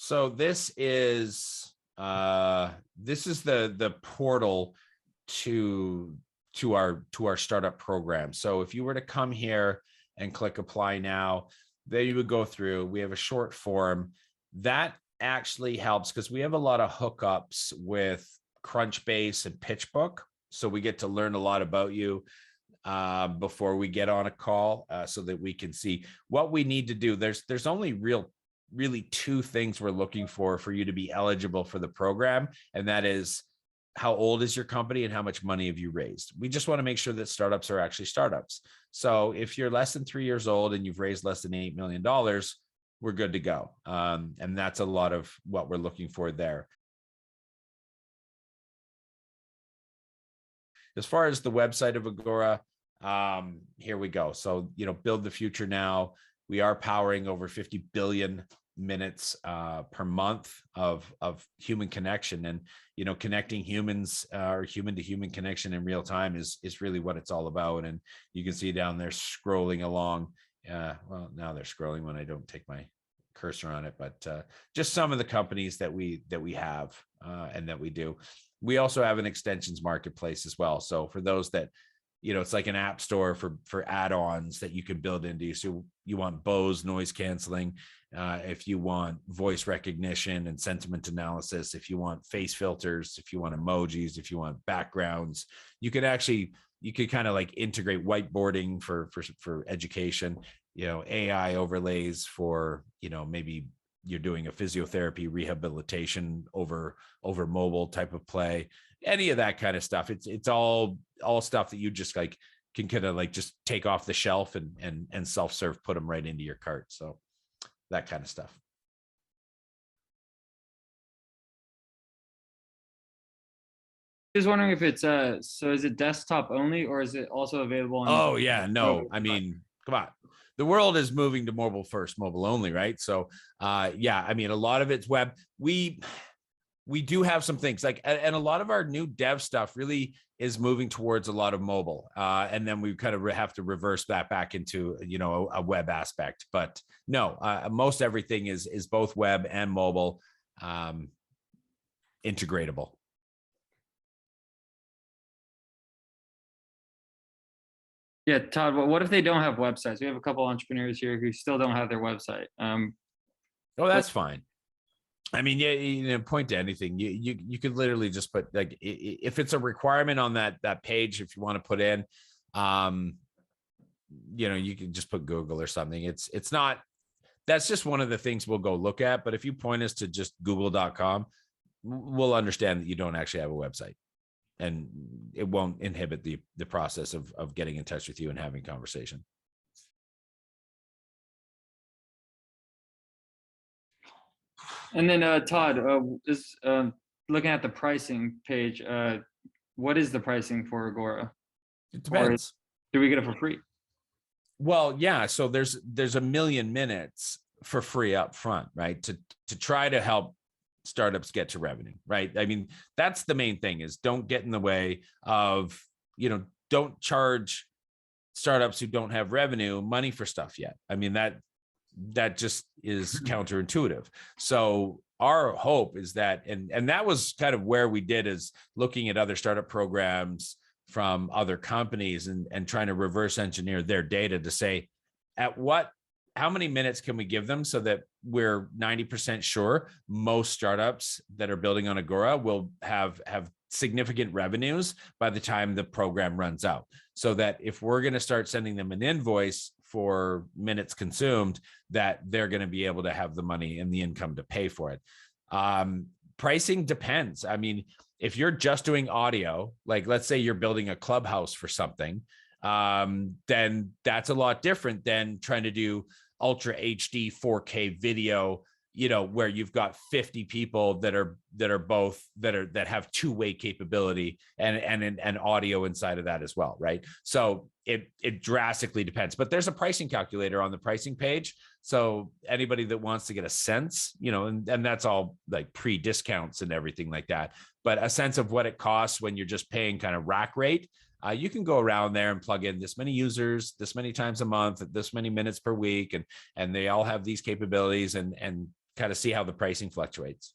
So this is the portal to our startup program. So if you were to come here and click apply now, there you would go through. We have a short form that actually helps because we have a lot of hookups with Crunchbase and PitchBook. So we get to learn a lot about you before we get on a call, so that we can see what we need to do. There's only really two things we're looking for you to be eligible for the program, and that is how old is your company and how much money have you raised. We just want to make sure that startups are actually startups. So if you're less than 3 years old and you've raised less than $8 million, we're good to go. And that's a lot of what we're looking for there. As far as the website of Agora, here we go. So, build the future now. We are powering over 50 billion minutes per month of human connection, and connecting humans or human to human connection in real time is really what it's all about. And you can see down there scrolling along. Well, now they're scrolling when I don't take my cursor on it, but just some of the companies that we have and that we do. We also have an extensions marketplace as well. So for those that, it's like an app store for add-ons that you can build into. So you want Bose noise canceling, if you want voice recognition and sentiment analysis, if you want face filters, if you want emojis, if you want backgrounds, you could kind of like integrate whiteboarding for education, AI overlays for, maybe you're doing a physiotherapy rehabilitation over mobile type of play, any of that kind of stuff. It's all stuff that you just like can kind of like just take off the shelf and self-serve, put them right into your cart. So that kind of stuff. Just wondering if it's so is it desktop only or is it also available on? Oh yeah, no, I mean, come on. The world is moving to mobile first, mobile only, right? So yeah, I mean, a lot of it's web. We do have some things like, and a lot of our new dev stuff really is moving towards a lot of mobile. And then we kind of have to reverse that back into, a web aspect. But no, most everything is both web and mobile integratable. Yeah, Todd, what if they don't have websites? We have a couple entrepreneurs here who still don't have their website. Oh, that's fine. I mean, yeah, point to anything. You could literally just put, like, if it's a requirement on that page, if you want to put in, you can just put Google or something. It's not, that's just one of the things we'll go look at. But if you point us to just google.com, we'll understand that you don't actually have a website, and it won't inhibit the process of getting in touch with you and having conversation. And then Todd, is looking at the pricing page, what is the pricing for Agora? It depends. Do we get it for free? Well, yeah. So there's 1 million minutes for free up front, right? To try to help startups get to revenue, right? I mean, that's the main thing, is don't get in the way of, don't charge startups who don't have revenue money for stuff yet. I mean, that just is counterintuitive. So our hope is that, and that was kind of where we did, is looking at other startup programs from other companies and trying to reverse engineer their data to say, how many minutes can we give them so that we're 90% sure most startups that are building on Agora will have significant revenues by the time the program runs out, so that if we're going to start sending them an invoice for minutes consumed, that they're going to be able to have the money and the income to pay for it. Pricing depends. I mean, if you're just doing audio, like let's say you're building a clubhouse for something, then that's a lot different than trying to do ultra HD 4K video, where you've got 50 people that have two-way capability and audio inside of that as well, right? So it drastically depends, but there's a pricing calculator on the pricing page. So anybody that wants to get a sense, and that's all like pre-discounts and everything like that, but a sense of what it costs when you're just paying kind of rack rate. You can go around there and plug in this many users, this many times a month, this many minutes per week, and they all have these capabilities, and kind of see how the pricing fluctuates.